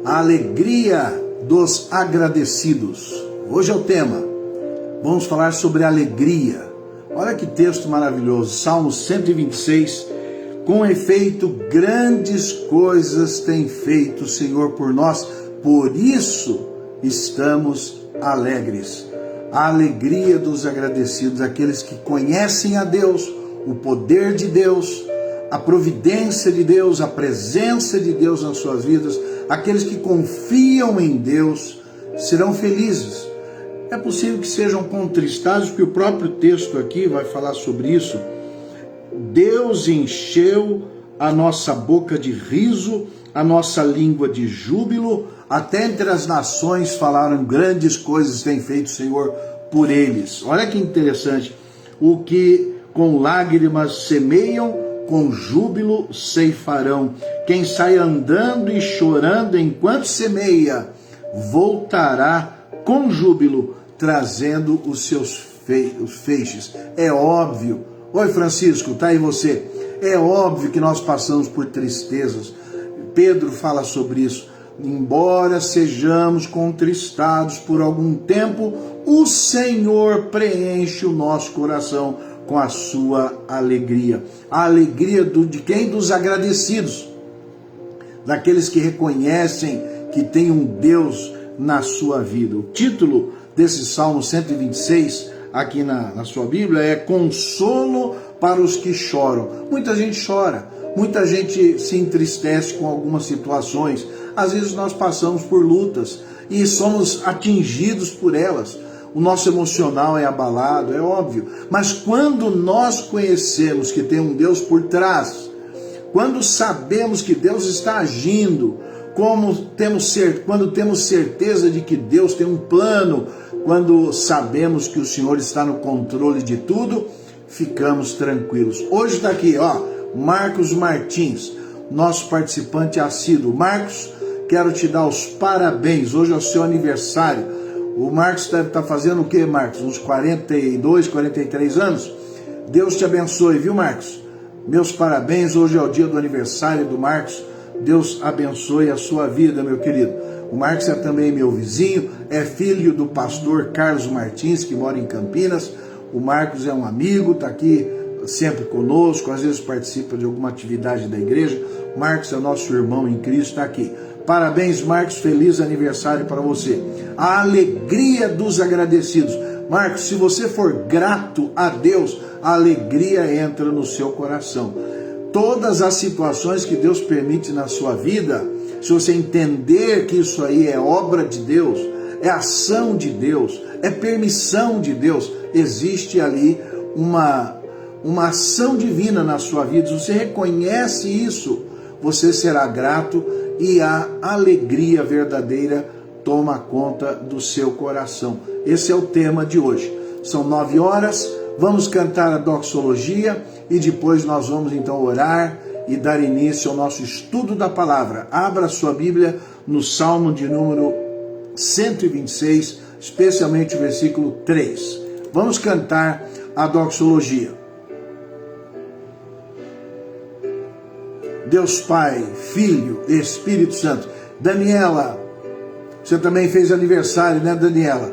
A alegria dos agradecidos. Hoje é o tema. Vamos falar sobre alegria. Olha que texto maravilhoso. Salmo 126. Com efeito, grandes coisas tem feito o Senhor por nós. Por isso estamos alegres. A alegria dos agradecidos, aqueles que conhecem a Deus, o poder de Deus, a providência de Deus, a presença de Deus nas suas vidas, aqueles que confiam em Deus, serão felizes. É possível que sejam contristados, porque o próprio texto aqui vai falar sobre isso. Deus encheu a nossa boca de riso, a nossa língua de júbilo, até entre as nações falaram grandes coisas tem feito o Senhor por eles. Olha que interessante, o que com lágrimas semeiam, com júbilo ceifarão. Quem sai andando e chorando enquanto semeia, voltará com júbilo, trazendo os seus feixes. É óbvio. Oi, Francisco, tá aí você? É óbvio que nós passamos por tristezas. Pedro fala sobre isso. Embora sejamos contristados por algum tempo, o Senhor preenche o nosso coração com a sua alegria. A alegria de quem? Dos agradecidos. Daqueles que reconhecem que tem um Deus na sua vida. O título desse Salmo 126, aqui na sua Bíblia, é Consolo para os que choram. Muita gente chora, muita gente se entristece com algumas situações. Às vezes nós passamos por lutas e somos atingidos por elas. O nosso emocional é abalado, é óbvio. Mas quando nós conhecemos que tem um Deus por trás, quando sabemos que Deus está agindo, quando temos certeza de que Deus tem um plano, quando sabemos que o Senhor está no controle de tudo, ficamos tranquilos. Hoje está aqui, Marcos Martins, nosso participante assíduo. Marcos, quero te dar os parabéns, hoje é o seu aniversário. O Marcos deve estar fazendo o quê, Marcos? Uns 42, 43 anos? Deus te abençoe, viu, Marcos? Meus parabéns, hoje é o dia do aniversário do Marcos. Deus abençoe a sua vida, meu querido. O Marcos é também meu vizinho, é filho do pastor Carlos Martins, que mora em Campinas. O Marcos é um amigo, está aqui sempre conosco, às vezes participa de alguma atividade da igreja. O Marcos é nosso irmão em Cristo, está aqui. Parabéns, Marcos, feliz aniversário para você. A alegria dos agradecidos. Marcos, se você for grato a Deus, a alegria entra no seu coração. Todas as situações que Deus permite na sua vida, se você entender que isso aí é obra de Deus, é ação de Deus, é permissão de Deus, existe ali uma ação divina na sua vida. Se você reconhece isso, você será grato e a alegria verdadeira toma conta do seu coração. Esse é o tema de hoje. São 9 horas, vamos cantar a doxologia e depois nós vamos então orar e dar início ao nosso estudo da palavra. Abra sua Bíblia no Salmo de número 126, especialmente o versículo 3. Vamos cantar a doxologia. Deus Pai, Filho, Espírito Santo. Daniela, você também fez aniversário, né, Daniela?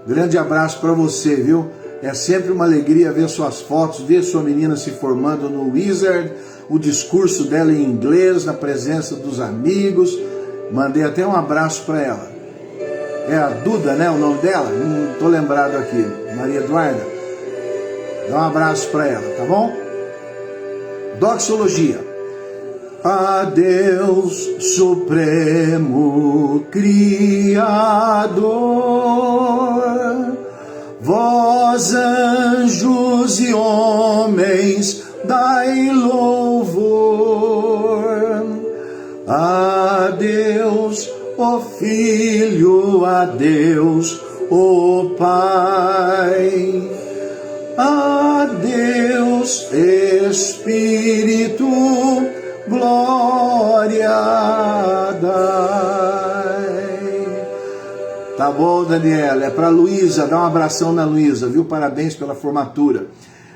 Grande abraço para você, viu? É sempre uma alegria ver suas fotos, ver sua menina se formando no Wizard, o discurso dela em inglês, na presença dos amigos. Mandei até um abraço para ela. É a Duda, né, o nome dela? Não estou lembrado aqui. Maria Eduarda. Dá um abraço para ela, tá bom? Doxologia. A Deus Supremo Criador, vós anjos e homens, dai louvor. A Deus, ó Filho, a Deus, ó Pai, a Deus Espírito, glória dai. Tá bom, Daniela, é para Luísa, dá um abração na Luísa, viu? Parabéns pela formatura.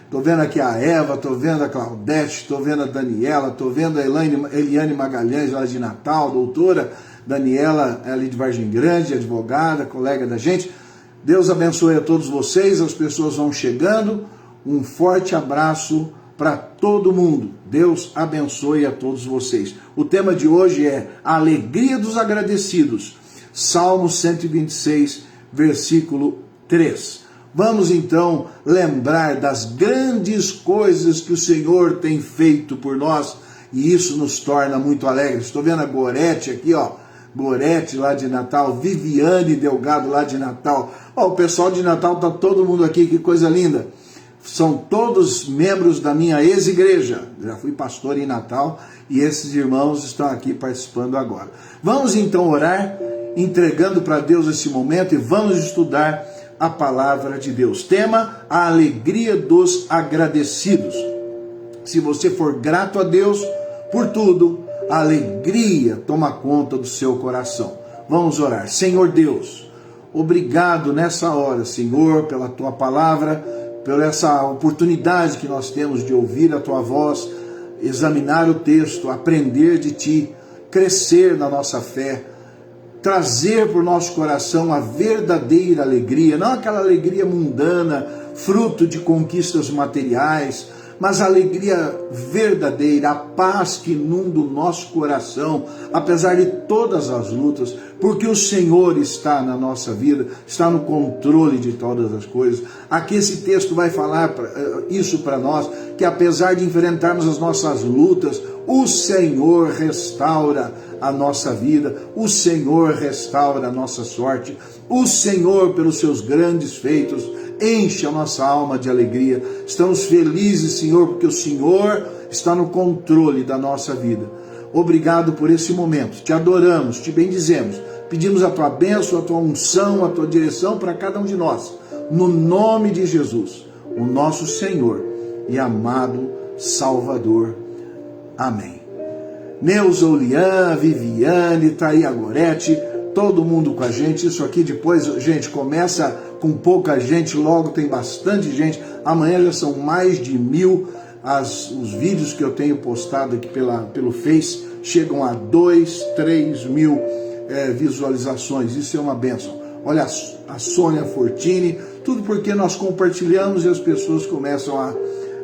Tô vendo aqui a Eva, tô vendo a Claudete, tô vendo a Daniela, tô vendo a Eliane Magalhães lá de Natal, doutora. Daniela, ali de Vargem Grande, advogada, colega da gente. Deus abençoe a todos vocês, as pessoas vão chegando. Um forte abraço para todo mundo. Deus abençoe a todos vocês. O tema de hoje é a alegria dos agradecidos. Salmo 126, versículo 3. Vamos então lembrar das grandes coisas que o Senhor tem feito por nós e isso nos torna muito alegres. Estou vendo a Gorete aqui, ó. Gorete lá de Natal, Viviane Delgado lá de Natal. Ó, o pessoal de Natal tá todo mundo aqui, que coisa linda. São todos membros da minha ex-igreja. Já fui pastor em Natal e esses irmãos estão aqui participando agora. Vamos então orar, entregando para Deus esse momento e vamos estudar a palavra de Deus. Tema: a alegria dos agradecidos. Se você for grato a Deus por tudo, a alegria toma conta do seu coração. Vamos orar. Senhor Deus, obrigado nessa hora, Senhor, pela tua palavra, por essa oportunidade que nós temos de ouvir a tua voz, examinar o texto, aprender de ti, crescer na nossa fé, trazer para o nosso coração a verdadeira alegria, não aquela alegria mundana, fruto de conquistas materiais, mas a alegria verdadeira, a paz que inunda o nosso coração, apesar de todas as lutas, porque o Senhor está na nossa vida, está no controle de todas as coisas. Aqui esse texto vai falar isso para nós, que apesar de enfrentarmos as nossas lutas, o Senhor restaura a nossa vida, o Senhor restaura a nossa sorte, o Senhor, pelos seus grandes feitos, enche a nossa alma de alegria. Estamos felizes, Senhor, porque o Senhor está no controle da nossa vida. Obrigado por esse momento. Te adoramos, te bendizemos. Pedimos a tua bênção, a tua unção, a tua direção para cada um de nós. No nome de Jesus, o nosso Senhor e amado Salvador. Amém. Neuza, Olian, Viviane, tá aí a Gorete, todo mundo com a gente. Isso aqui depois, gente, começa com pouca gente, logo tem bastante gente. Amanhã já são mais de 1000. Os vídeos que eu tenho postado aqui pelo Face chegam a 2, 3 mil visualizações. Isso é uma bênção. Olha a Sônia Fortini, tudo porque nós compartilhamos e as pessoas começam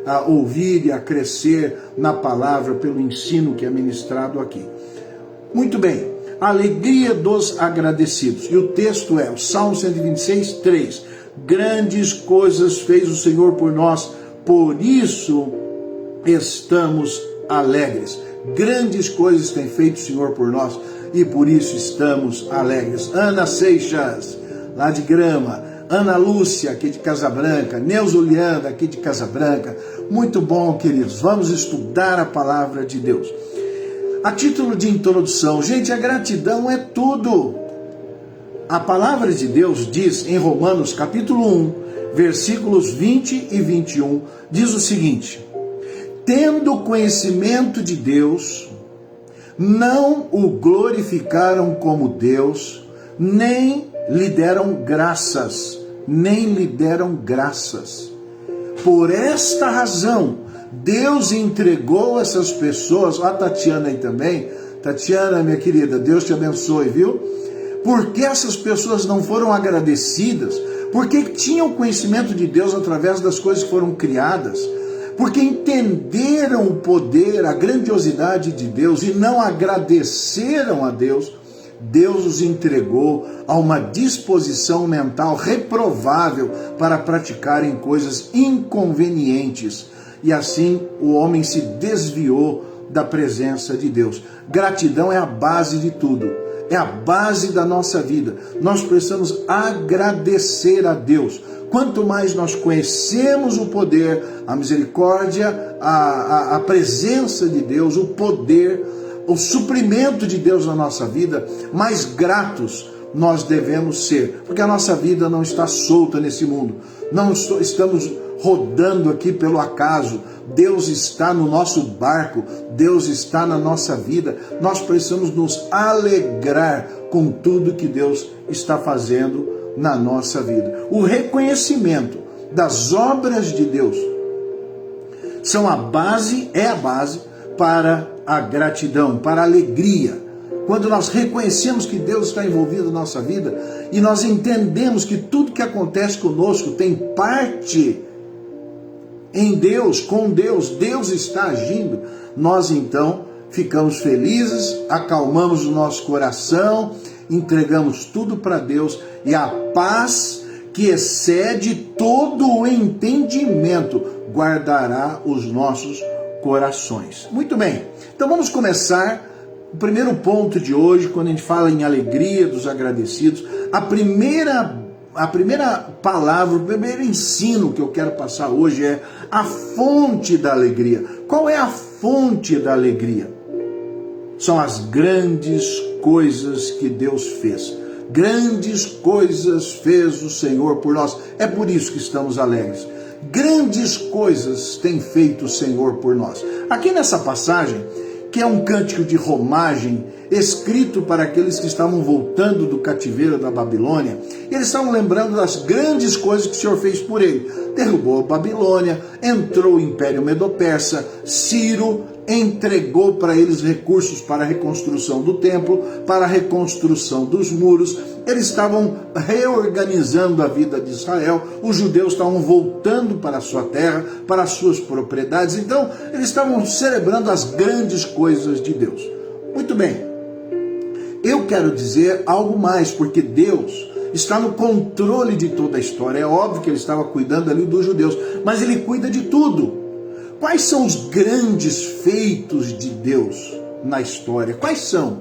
a ouvir e a crescer na palavra pelo ensino que é ministrado aqui. Muito bem, a alegria dos agradecidos. E o texto é o Salmo 126, 3. Grandes coisas fez o Senhor por nós, por isso estamos alegres. Grandes coisas tem feito o Senhor por nós e por isso estamos alegres. Ana Seixas, lá de Grama. Ana Lúcia, aqui de Casa Branca. Neuza Olianda, aqui de Casa Branca. Muito bom, queridos. Vamos estudar a palavra de Deus. A título de introdução, gente, a gratidão é tudo. A palavra de Deus diz em Romanos capítulo 1, versículos 20 e 21, diz o seguinte: tendo conhecimento de Deus, não o glorificaram como Deus, nem lhe deram graças. Por esta razão, Deus entregou essas pessoas, a Tatiana aí também. Tatiana, minha querida, Deus te abençoe, viu? Porque essas pessoas não foram agradecidas, porque tinham conhecimento de Deus através das coisas que foram criadas, porque entenderam o poder, a grandiosidade de Deus e não agradeceram a Deus. Deus os entregou a uma disposição mental reprovável para praticarem coisas inconvenientes. E assim o homem se desviou da presença de Deus. Gratidão é a base de tudo, é a base da nossa vida. Nós precisamos agradecer a Deus. Quanto mais nós conhecemos o poder, a misericórdia, a presença de Deus, o poder, o suprimento de Deus na nossa vida, mais gratos nós devemos ser. Porque a nossa vida não está solta nesse mundo. Não estamos rodando aqui pelo acaso. Deus está no nosso barco, Deus está na nossa vida. Nós precisamos nos alegrar com tudo que Deus está fazendo na nossa vida. O reconhecimento das obras de Deus é a base para a gratidão, para a alegria. quando nós reconhecemos que Deus está envolvido na nossa vida e nós entendemos que tudo que acontece conosco tem parte em Deus, com Deus, Deus está agindo, nós então ficamos felizes, acalmamos o nosso coração, entregamos tudo para Deus e a paz que excede todo o entendimento guardará os nossos corações. Muito bem, então vamos começar o primeiro ponto de hoje, quando a gente fala em alegria dos agradecidos. A primeira palavra, o primeiro ensino que eu quero passar hoje é a fonte da alegria. Qual é a fonte da alegria? São as grandes coisas que Deus fez. Grandes coisas fez o Senhor por nós. É por isso que estamos alegres. Grandes coisas tem feito o Senhor por nós. Aqui nessa passagem, que é um cântico de romagem, escrito para aqueles que estavam voltando do cativeiro da Babilônia, eles estavam lembrando das grandes coisas que o Senhor fez por ele. Derrubou a Babilônia, entrou o Império Medo-Persa, Ciro entregou para eles recursos para a reconstrução do templo, para a reconstrução dos muros. Eles estavam reorganizando a vida de Israel, os judeus estavam voltando para a sua terra, para as suas propriedades, então eles estavam celebrando as grandes coisas de Deus. Muito bem, eu quero dizer algo mais, porque Deus está no controle de toda a história. É óbvio que ele estava cuidando ali dos judeus, mas ele cuida de tudo. Quais são os grandes feitos de Deus na história? Quais são?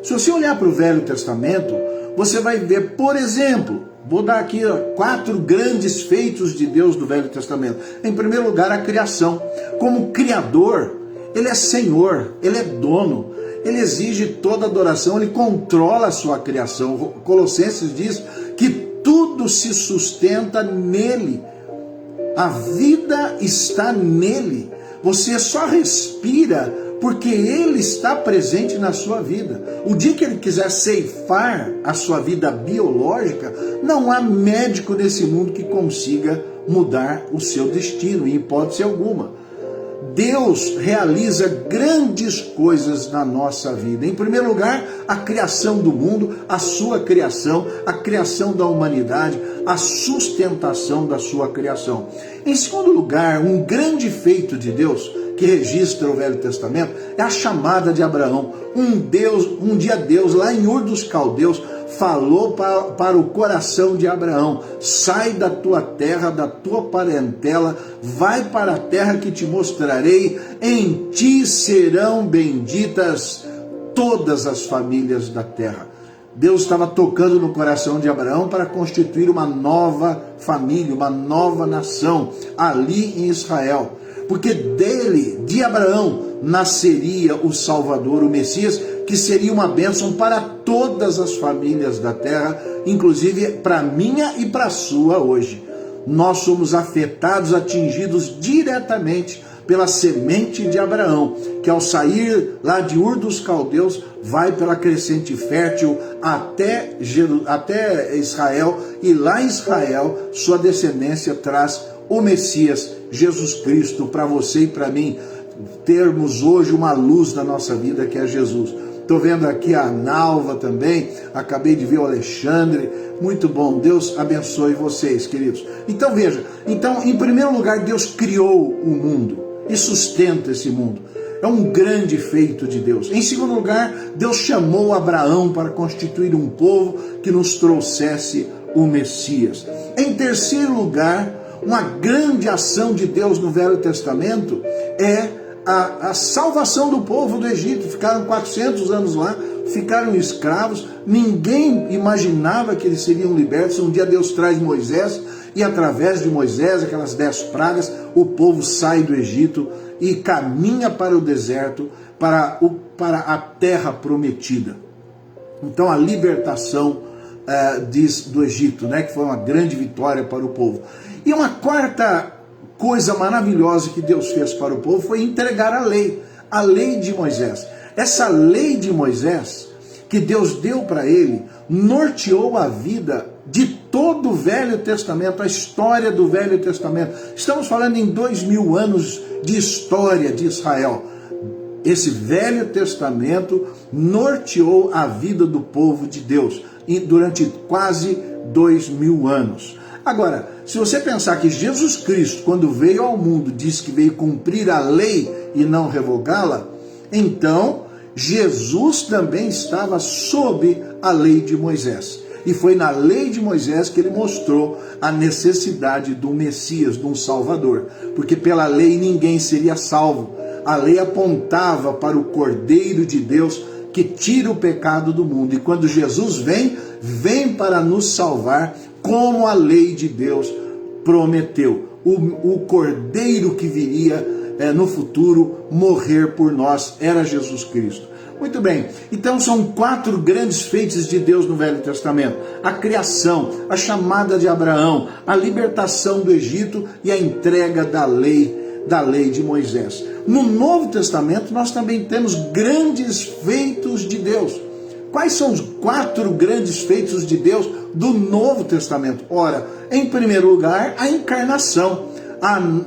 Se você olhar para o Velho Testamento, você vai ver, por exemplo, vou dar aqui 4 grandes feitos de Deus do Velho Testamento. Em primeiro lugar, a criação. Como Criador, Ele é Senhor, Ele é dono, Ele exige toda adoração, Ele controla a sua criação. Colossenses diz que tudo se sustenta nele. A vida está nele. Você só respira porque ele está presente na sua vida. O dia que ele quiser ceifar a sua vida biológica, não há médico nesse mundo que consiga mudar o seu destino, em hipótese alguma. Deus realiza grandes coisas na nossa vida. Em primeiro lugar, a criação do mundo, a sua criação, a criação da humanidade, a sustentação da sua criação. Em segundo lugar, um grande feito de Deus que registra o Velho Testamento é a chamada de Abraão. Um dia Deus, lá em Ur dos Caldeus, falou para o coração de Abraão: sai da tua terra, da tua parentela, vai para a terra que te mostrarei, em ti serão benditas todas as famílias da terra. Deus estava tocando no coração de Abraão para constituir uma nova família, uma nova nação ali em Israel. Porque de Abraão, nasceria o Salvador, o Messias, que seria uma bênção para todas as famílias da terra, inclusive para a minha e para a sua hoje. Nós somos afetados, atingidos diretamente pela semente de Abraão, que ao sair lá de Ur dos Caldeus, vai pela crescente fértil até Israel, e lá em Israel, sua descendência traz o Messias, Jesus Cristo, para você e para mim termos hoje uma luz na nossa vida, que é Jesus. Estou vendo aqui a Nalva também, acabei de ver o Alexandre, muito bom, Deus abençoe vocês, queridos. Então veja, em primeiro lugar, Deus criou o mundo e sustenta esse mundo. É um grande feito de Deus. Em segundo lugar, Deus chamou Abraão para constituir um povo que nos trouxesse o Messias. Em terceiro lugar, uma grande ação de Deus no Velho Testamento é a salvação do povo do Egito. Ficaram 400 anos lá, ficaram escravos, ninguém imaginava que eles seriam libertos. Um dia Deus traz Moisés, e através de Moisés, aquelas 10 pragas, o povo sai do Egito e caminha para o deserto, para a terra prometida. Então a libertação do Egito, que foi uma grande vitória para o povo. E uma quarta coisa maravilhosa que Deus fez para o povo foi entregar a lei de Moisés. Essa lei de Moisés, que Deus deu para ele, norteou a vida de todo o Velho Testamento, a história do Velho Testamento. Estamos falando em 2000 anos de história de Israel. Esse Velho Testamento norteou a vida do povo de Deus durante quase 2000 anos. Agora, se você pensar que Jesus Cristo, quando veio ao mundo, disse que veio cumprir a lei e não revogá-la, então Jesus também estava sob a lei de Moisés. E foi na lei de Moisés que ele mostrou a necessidade do Messias, de um Salvador. Porque pela lei ninguém seria salvo. A lei apontava para o Cordeiro de Deus que tira o pecado do mundo. E quando Jesus vem para nos salvar, como a lei de Deus prometeu. O Cordeiro que viria no futuro morrer por nós era Jesus Cristo. Muito bem, então são 4 grandes feitos de Deus no Velho Testamento: a criação, a chamada de Abraão, a libertação do Egito e a entrega da lei de Moisés. No Novo Testamento nós também temos grandes feitos de Deus. Quais são os 4 grandes feitos de Deus do Novo Testamento? Ora, em primeiro lugar, a encarnação,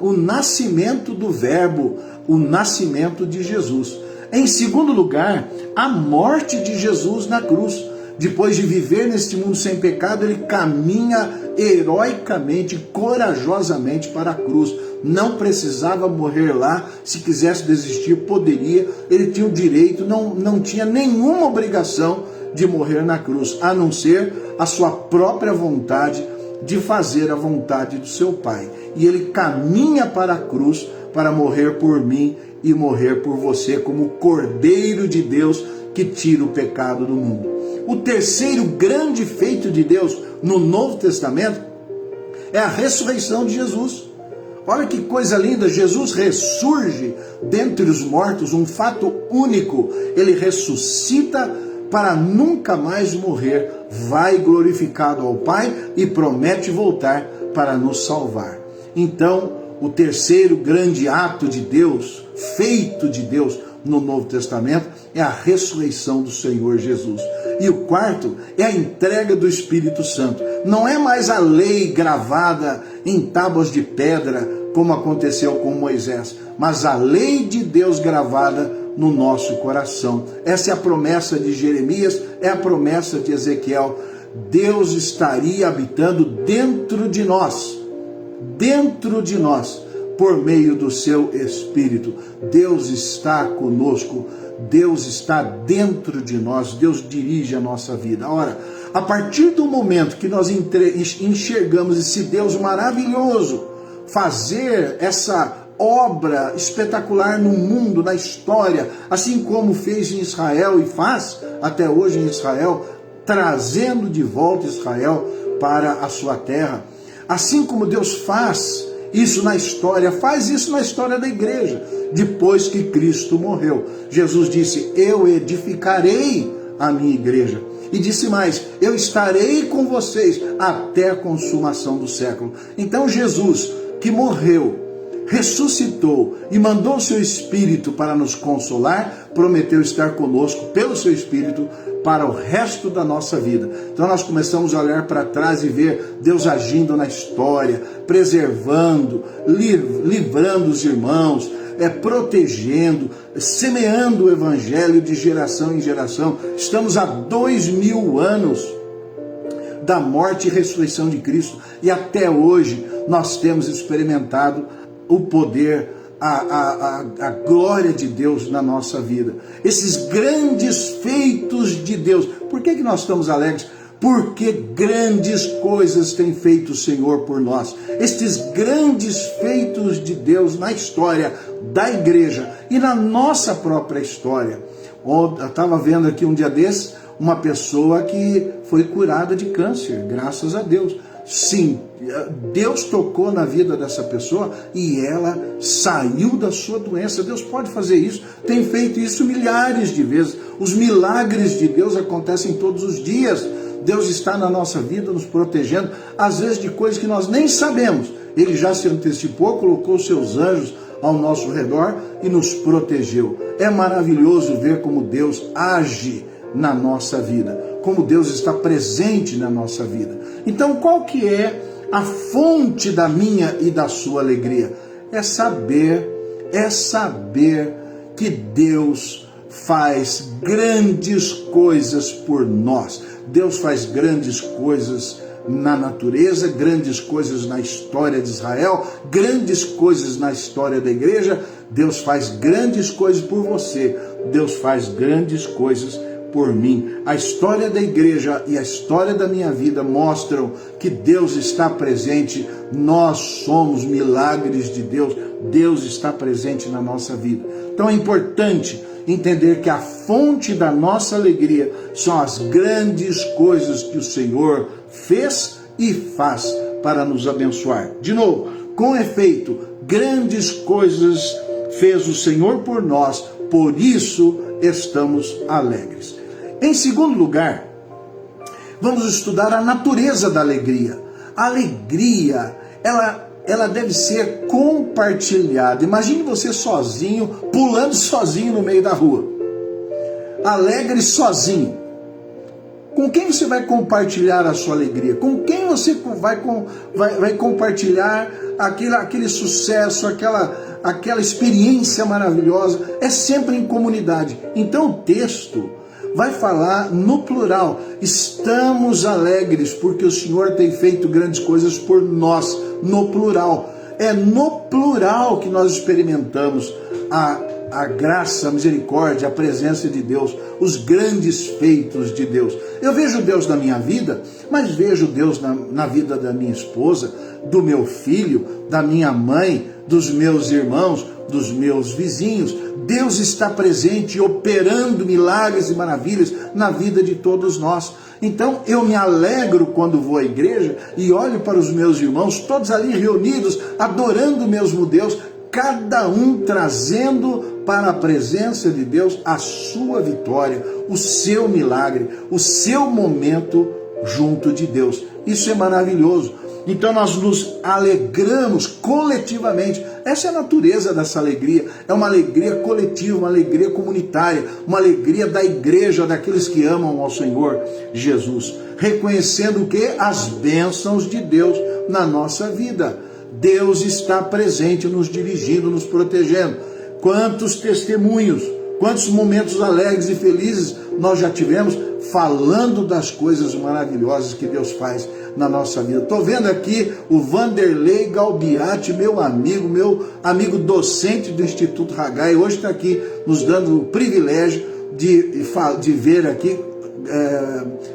o nascimento do Verbo, o nascimento de Jesus. Em segundo lugar, a morte de Jesus na cruz. Depois de viver neste mundo sem pecado, ele caminha heroicamente, corajosamente para a cruz. Não precisava morrer lá, se quisesse desistir, poderia. Ele tinha o direito, não tinha nenhuma obrigação de morrer na cruz, a não ser a sua própria vontade de fazer a vontade do seu Pai. E ele caminha para a cruz para morrer por mim e morrer por você como o Cordeiro de Deus que tira o pecado do mundo. O terceiro grande feito de Deus no Novo Testamento é a ressurreição de Jesus. Olha que coisa linda, Jesus ressurge dentre os mortos, um fato único. Ele ressuscita para nunca mais morrer, vai glorificado ao Pai e promete voltar para nos salvar. Então, o terceiro grande ato de Deus, feito de Deus no Novo Testamento, é a ressurreição do Senhor Jesus. E o quarto é a entrega do Espírito Santo. Não é mais a lei gravada em tábuas de pedra, como aconteceu com Moisés, mas a lei de Deus gravada no nosso coração. Essa é a promessa de Jeremias, é a promessa de Ezequiel. Deus estaria habitando dentro de nós, por meio do seu Espírito. Deus está conosco, Deus está dentro de nós, Deus dirige a nossa vida. Ora, a partir do momento que nós enxergamos esse Deus maravilhoso fazer essa obra espetacular no mundo, na história, assim como fez em Israel e faz até hoje em Israel, trazendo de volta Israel para a sua terra. Assim como Deus faz isso na história, faz isso na história da igreja, depois que Cristo morreu. Jesus disse: eu edificarei a minha igreja. E disse mais: eu estarei com vocês até a consumação do século. Então Jesus, que morreu, ressuscitou e mandou o seu Espírito para nos consolar, prometeu estar conosco pelo seu Espírito para o resto da nossa vida. Então nós começamos a olhar para trás e ver Deus agindo na história, preservando, livrando os irmãos, protegendo, semeando o Evangelho de geração em geração. Estamos há 2000 anos da morte e ressurreição de Cristo, e até hoje nós temos experimentado o poder, a glória de Deus na nossa vida. Esses grandes feitos de Deus. Por que nós estamos alegres? Porque grandes coisas tem feito o Senhor por nós. Estes grandes feitos de Deus na história da igreja e na nossa própria história. Eu estava vendo aqui um dia desses uma pessoa que foi curada de câncer, graças a Deus. Sim, Deus tocou na vida dessa pessoa e ela saiu da sua doença. Deus pode fazer isso, tem feito isso milhares de vezes. Os milagres de Deus acontecem todos os dias. Deus está na nossa vida nos protegendo, às vezes de coisas que nós nem sabemos. Ele já se antecipou, colocou seus anjos ao nosso redor e nos protegeu. É maravilhoso ver como Deus age na nossa vida, como Deus está presente na nossa vida. Então, qual que é a fonte da minha e da sua alegria? É saber que Deus faz grandes coisas por nós. Deus faz grandes coisas na natureza, grandes coisas na história de Israel, grandes coisas na história da igreja. Deus faz grandes coisas por você. Deus faz grandes coisas por mim. A história da igreja e a história da minha vida mostram que Deus está presente. Nós somos milagres de Deus. Deus está presente na nossa vida. Então é importante entender que a fonte da nossa alegria são as grandes coisas que o Senhor fez e faz para nos abençoar. De novo, com efeito, grandes coisas fez o Senhor por nós, por isso estamos alegres. Em segundo lugar, vamos estudar a natureza da alegria. A alegria, ela deve ser compartilhada. Imagine você sozinho, pulando sozinho no meio da rua. Alegre sozinho. Com quem você vai compartilhar a sua alegria? Com quem você vai compartilhar aquele sucesso, aquela experiência maravilhosa? É sempre em comunidade. Então o texto vai falar no plural. Estamos alegres porque o Senhor tem feito grandes coisas por nós. No plural. É no plural que nós experimentamos a graça, a misericórdia, a presença de Deus, os grandes feitos de Deus. Eu vejo Deus na minha vida, mas vejo Deus na vida da minha esposa, do meu filho, da minha mãe, dos meus irmãos, dos meus vizinhos. Deus está presente, operando milagres e maravilhas na vida de todos nós. Então eu me alegro quando vou à igreja e olho para os meus irmãos, todos ali reunidos, adorando o mesmo Deus, cada um trazendo para a presença de Deus a sua vitória, o seu milagre, o seu momento junto de Deus. Isso é maravilhoso. Então nós nos alegramos coletivamente. Essa é a natureza dessa alegria. É uma alegria coletiva, uma alegria comunitária, uma alegria da igreja, daqueles que amam ao Senhor Jesus. Reconhecendo o quê? As bênçãos de Deus na nossa vida. Deus está presente, nos dirigindo, nos protegendo. Quantos testemunhos, quantos momentos alegres e felizes nós já tivemos falando das coisas maravilhosas que Deus faz na nossa vida. Estou vendo aqui o Vanderlei Galbiati, meu amigo docente do Instituto Haggai, hoje está aqui nos dando o privilégio de ver aqui.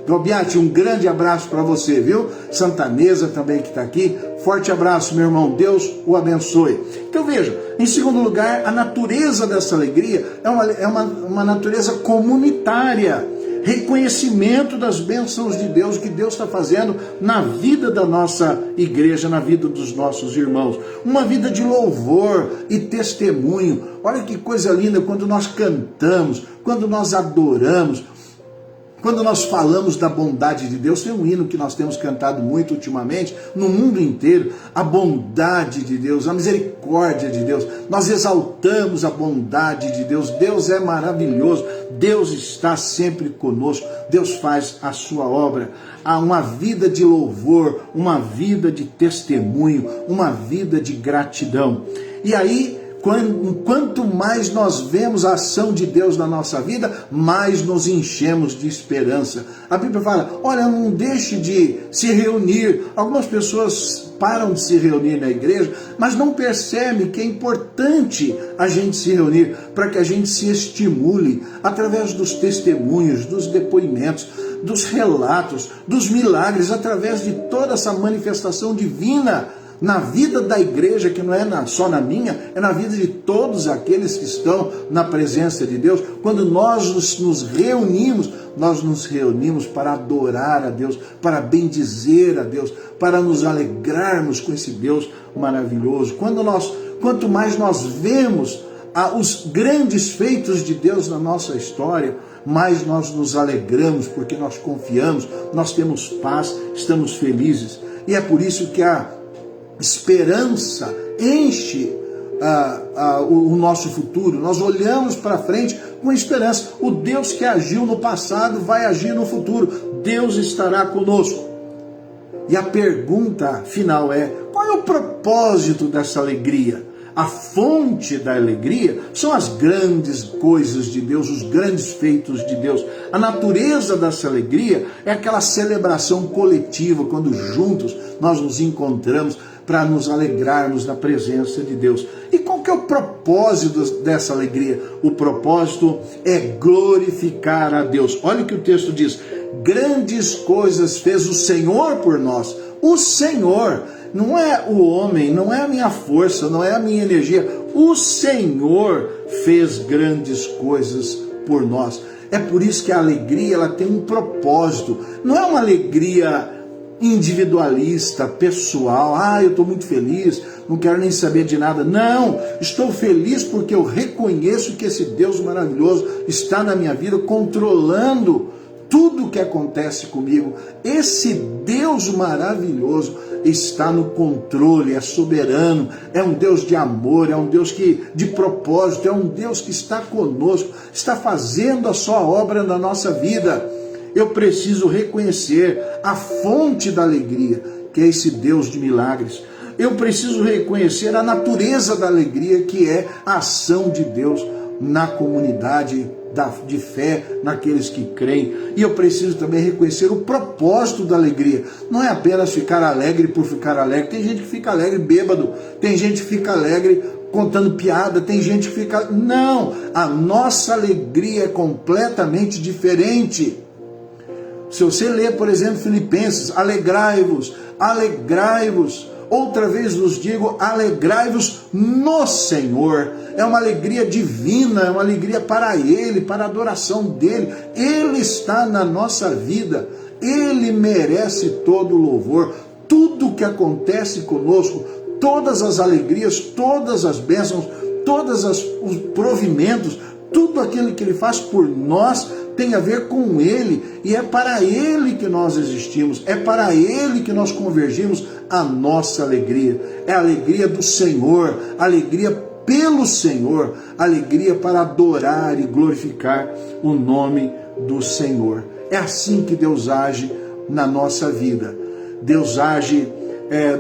Galbiati, um grande abraço para você, viu? Santanesa também que está aqui, forte abraço, meu irmão, Deus o abençoe. Então veja, em segundo lugar, a natureza dessa alegria é uma natureza comunitária, reconhecimento das bênçãos de Deus, que Deus está fazendo na vida da nossa igreja, na vida dos nossos irmãos, uma vida de louvor e testemunho. Olha que coisa linda quando nós cantamos, quando nós adoramos, quando nós falamos da bondade de Deus. Tem um hino que nós temos cantado muito ultimamente, no mundo inteiro, a bondade de Deus, a misericórdia de Deus. Nós exaltamos a bondade de Deus. Deus é maravilhoso, Deus está sempre conosco, Deus faz a sua obra. Há uma vida de louvor, uma vida de testemunho, uma vida de gratidão. E aí, quanto mais nós vemos a ação de Deus na nossa vida, mais nos enchemos de esperança. A Bíblia fala, olha, não deixe de se reunir. Algumas pessoas param de se reunir na igreja, mas não percebem que é importante a gente se reunir, para que a gente se estimule através dos testemunhos, dos depoimentos, dos relatos, dos milagres, através de toda essa manifestação divina na vida da igreja, que não é só na minha, é na vida de todos aqueles que estão na presença de Deus. Quando nós nos reunimos para adorar a Deus, para bendizer a Deus, para nos alegrarmos com esse Deus maravilhoso. Quanto mais nós vemos os grandes feitos de Deus na nossa história, mais nós nos alegramos, porque nós confiamos, nós temos paz, estamos felizes. E é por isso que a esperança enche o nosso futuro. Nós olhamos para frente com esperança. O Deus que agiu no passado vai agir no futuro. Deus estará conosco. E a pergunta final é: qual é o propósito dessa alegria? A fonte da alegria são as grandes coisas de Deus, os grandes feitos de Deus. A natureza dessa alegria é aquela celebração coletiva, quando juntos nós nos encontramos para nos alegrarmos na presença de Deus. E qual que é o propósito dessa alegria? O propósito é glorificar a Deus. Olha o que o texto diz: grandes coisas fez o Senhor por nós. O Senhor, não é o homem, não é a minha força, não é a minha energia. O Senhor fez grandes coisas por nós. É por isso que a alegria, ela tem um propósito. Não é uma alegria individualista, pessoal. Eu estou muito feliz, não quero nem saber de nada. Não, estou feliz porque eu reconheço que esse Deus maravilhoso está na minha vida, controlando tudo o que acontece comigo. Esse Deus maravilhoso está no controle, é soberano, é um Deus de amor, é um Deus de propósito, é um Deus que está conosco, está fazendo a sua obra na nossa vida. Eu preciso reconhecer a fonte da alegria, que é esse Deus de milagres. Eu preciso reconhecer a natureza da alegria, que é a ação de Deus na comunidade de fé, naqueles que creem. E eu preciso também reconhecer o propósito da alegria. Não é apenas ficar alegre por ficar alegre. Tem gente que fica alegre bêbado, tem gente que fica alegre contando piada, tem gente que fica... Não, a nossa alegria é completamente diferente. Se você ler, por exemplo, Filipenses, alegrai-vos, alegrai-vos. Outra vez vos digo, alegrai-vos no Senhor. É uma alegria divina, é uma alegria para Ele, para a adoração dEle. Ele está na nossa vida, Ele merece todo o louvor. Tudo que acontece conosco, todas as alegrias, todas as bênçãos, todos os provimentos, tudo aquilo que Ele faz por nós tem a ver com Ele, e é para Ele que nós existimos, é para Ele que nós convergimos a nossa alegria. É a alegria do Senhor, a alegria pelo Senhor, a alegria para adorar e glorificar o nome do Senhor. É assim que Deus age na nossa vida. Deus age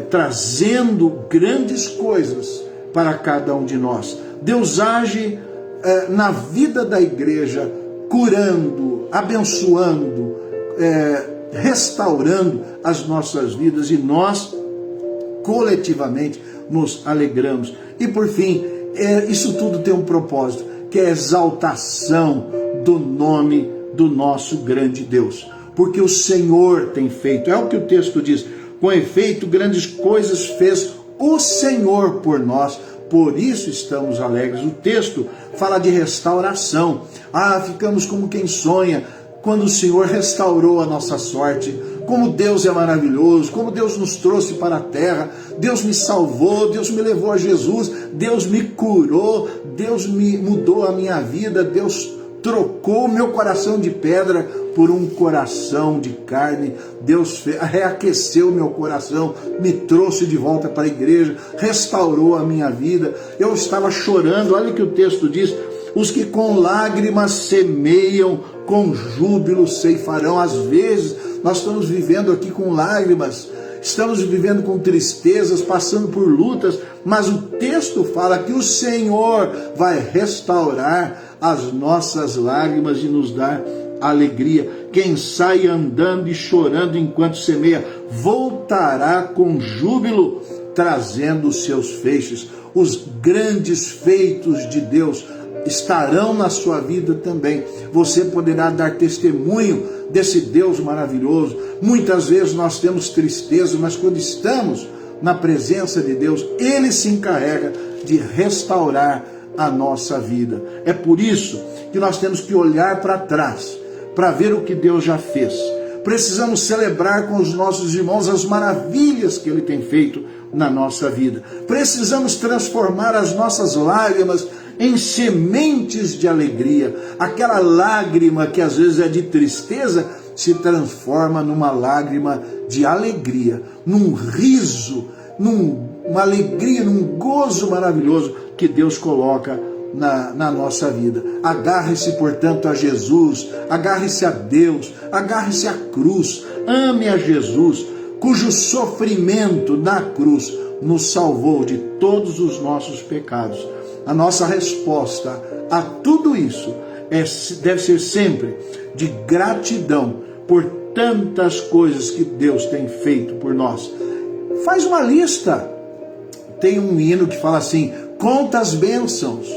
trazendo grandes coisas para cada um de nós. Deus age na vida da igreja, curando, abençoando, restaurando as nossas vidas, e nós coletivamente nos alegramos. E por fim, isso tudo tem um propósito, que é a exaltação do nome do nosso grande Deus, porque o Senhor tem feito, é o que o texto diz: com efeito, grandes coisas fez o Senhor por nós, por isso estamos alegres. O texto fala de restauração. Ficamos como quem sonha, quando o Senhor restaurou a nossa sorte. Como Deus é maravilhoso, como Deus nos trouxe para a terra. Deus me salvou, Deus me levou a Jesus, Deus me curou, Deus me mudou a minha vida, Deus trocou meu coração de pedra por um coração de carne. Deus reaqueceu meu coração, me trouxe de volta para a igreja, restaurou a minha vida. Eu estava chorando, olha o que o texto diz: os que com lágrimas semeiam, com júbilo ceifarão. Às vezes nós estamos vivendo aqui com lágrimas, estamos vivendo com tristezas, passando por lutas, mas o texto fala que o Senhor vai restaurar as nossas lágrimas e nos dar alegria. Quem sai andando e chorando enquanto semeia, voltará com júbilo, trazendo os seus feixes. Os grandes feitos de Deus estarão na sua vida também. Você poderá dar testemunho desse Deus maravilhoso. Muitas vezes nós temos tristeza, mas quando estamos na presença de Deus, Ele se encarrega de restaurar a nossa vida. É por isso que nós temos que olhar para trás, para ver o que Deus já fez. Precisamos celebrar com os nossos irmãos as maravilhas que Ele tem feito na nossa vida. Precisamos transformar as nossas lágrimas em sementes de alegria. Aquela lágrima que às vezes é de tristeza se transforma numa lágrima de alegria, num riso, numa alegria, num gozo maravilhoso que Deus coloca na nossa vida. Agarre-se, portanto, a Jesus, agarre-se a Deus, agarre-se à cruz, ame a Jesus, cujo sofrimento na cruz nos salvou de todos os nossos pecados. A nossa resposta a tudo isso deve ser sempre de gratidão por tantas coisas que Deus tem feito por nós. Faz uma lista. Tem um hino que fala assim: conta as bênçãos,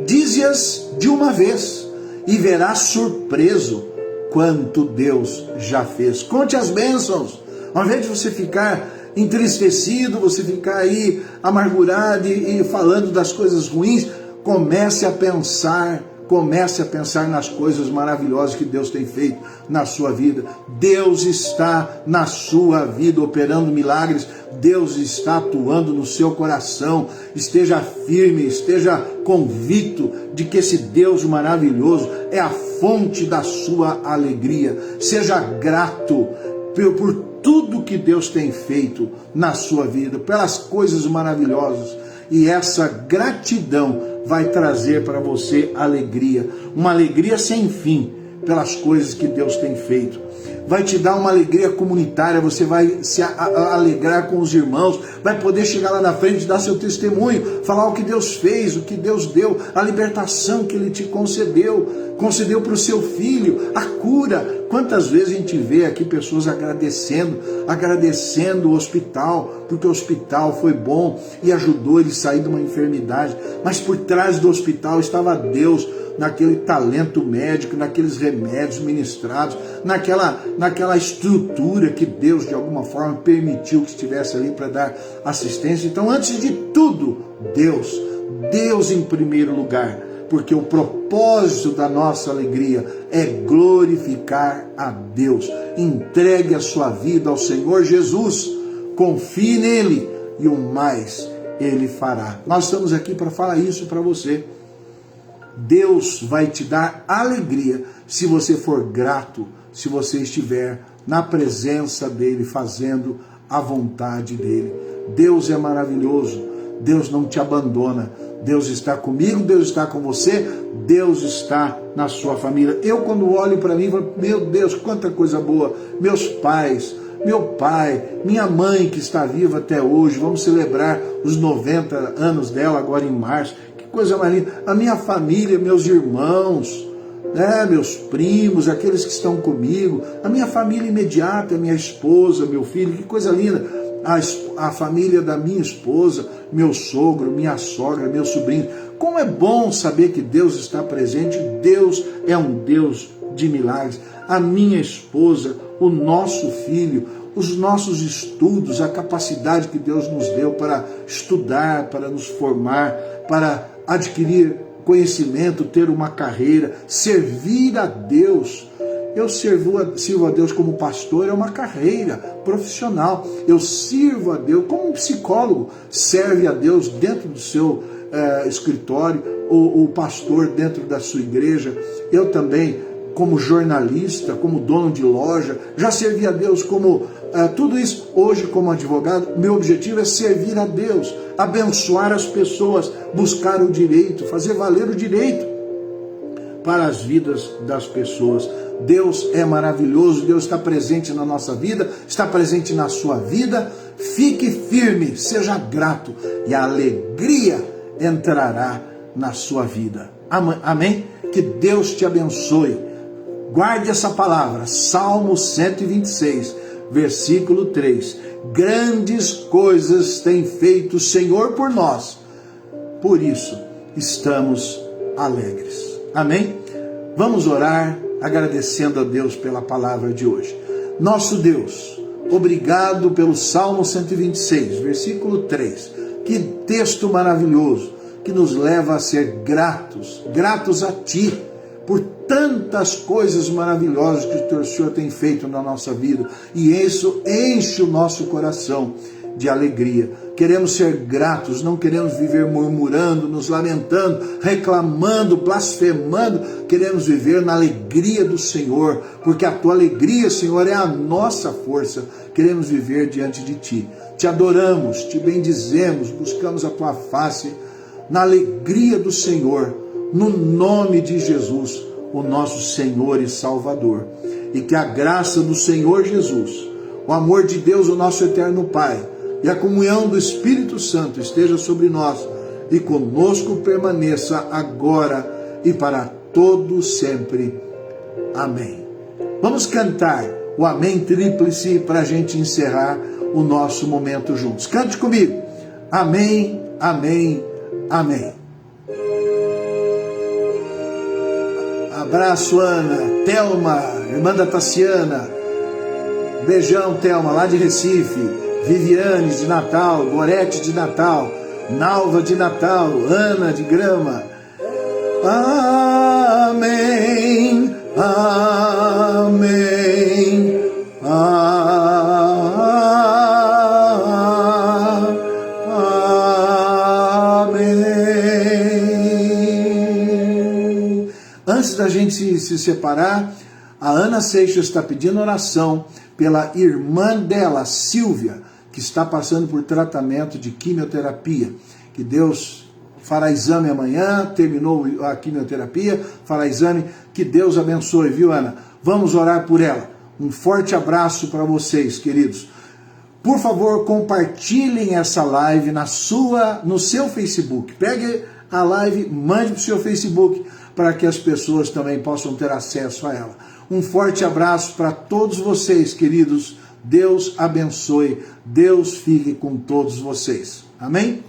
dize-as de uma vez, e verás surpreso quanto Deus já fez. Conte as bênçãos. Ao invés de você ficar entristecido, você ficar aí amargurado e falando das coisas ruins, comece a pensar nas coisas maravilhosas que Deus tem feito na sua vida. Deus está na sua vida operando milagres. Deus está atuando no seu coração. Esteja firme, esteja convicto de que esse Deus maravilhoso é a fonte da sua alegria. Seja grato por tudo que Deus tem feito na sua vida, pelas coisas maravilhosas. E essa gratidão vai trazer para você alegria, uma alegria sem fim pelas coisas que Deus tem feito. Vai te dar uma alegria comunitária, você vai se alegrar com os irmãos, vai poder chegar lá na frente e dar seu testemunho, falar o que Deus fez, o que Deus deu, a libertação que Ele te concedeu para o seu filho, a cura. Quantas vezes a gente vê aqui pessoas agradecendo o hospital, porque o hospital foi bom e ajudou ele a sair de uma enfermidade, mas por trás do hospital estava Deus, naquele talento médico, naqueles remédios ministrados, naquela estrutura que Deus de alguma forma permitiu que estivesse ali para dar assistência. Então, antes de tudo, Deus em primeiro lugar, porque o propósito da nossa alegria é glorificar a Deus. Entregue a sua vida ao Senhor Jesus, confie nele e o mais Ele fará. Nós estamos aqui para falar isso para você. Deus vai te dar alegria se você for grato, se você estiver na presença dEle, fazendo a vontade dEle. Deus é maravilhoso, Deus não te abandona, Deus está comigo, Deus está com você, Deus está na sua família. Eu, quando olho para mim, falo: meu Deus, quanta coisa boa, meus pais, meu pai, minha mãe que está viva até hoje, vamos celebrar os 90 anos dela agora em março. Coisa mais linda, a minha família, meus irmãos, meus primos, aqueles que estão comigo, a minha família imediata, minha esposa, meu filho, que coisa linda, a família da minha esposa, meu sogro, minha sogra, meu sobrinho. Como é bom saber que Deus está presente. Deus é um Deus de milagres. A minha esposa, o nosso filho, os nossos estudos, a capacidade que Deus nos deu para estudar, para nos formar, para adquirir conhecimento, ter uma carreira, servir a Deus. Eu sirvo a Deus como pastor, é uma carreira profissional. Eu sirvo a Deus como um psicólogo, serve a Deus dentro do seu escritório, o pastor dentro da sua igreja. Eu também, como jornalista, como dono de loja, já servi a Deus como tudo isso. Hoje, como advogado, meu objetivo é servir a Deus, abençoar as pessoas, buscar o direito, fazer valer o direito para as vidas das pessoas. Deus é maravilhoso, Deus está presente na nossa vida, está presente na sua vida. Fique firme, seja grato e a alegria entrará na sua vida. Amém? Que Deus te abençoe. Guarde essa palavra, Salmo 126, versículo 3. Grandes coisas tem feito o Senhor por nós, por isso estamos alegres. Amém? Vamos orar agradecendo a Deus pela palavra de hoje. Nosso Deus, obrigado pelo Salmo 126, versículo 3. Que texto maravilhoso que nos leva a ser gratos a Ti, por tantas coisas maravilhosas que o Senhor tem feito na nossa vida. E isso enche o nosso coração de alegria. Queremos ser gratos, não queremos viver murmurando, nos lamentando, reclamando, blasfemando. Queremos viver na alegria do Senhor, porque a Tua alegria, Senhor, é a nossa força. Queremos viver diante de Ti. Te adoramos, Te bendizemos, buscamos a Tua face na alegria do Senhor, no nome de Jesus, o nosso Senhor e Salvador. E que a graça do Senhor Jesus, o amor de Deus, o nosso eterno Pai, e a comunhão do Espírito Santo esteja sobre nós e conosco permaneça agora e para todo sempre. Amém. Vamos cantar o Amém Tríplice para a gente encerrar o nosso momento juntos. Cante comigo. Amém, amém, amém. Abraço, Ana, Thelma, irmã da Tassiana. Beijão, Thelma, lá de Recife. Viviane de Natal, Gorete de Natal, Nalva de Natal, Ana de Grama. Amém, amém, amém. Antes da gente se separar, a Ana Seixas está pedindo oração pela irmã dela, Silvia, que está passando por tratamento de quimioterapia. Que Deus fará exame amanhã, terminou a quimioterapia, fará exame, que Deus abençoe, viu, Ana? Vamos orar por ela. Um forte abraço para vocês, queridos. Por favor, compartilhem essa live no seu Facebook. Pegue a live, mande para o seu Facebook, para que as pessoas também possam ter acesso a ela. Um forte abraço para todos vocês, queridos. Deus abençoe, Deus fique com todos vocês. Amém?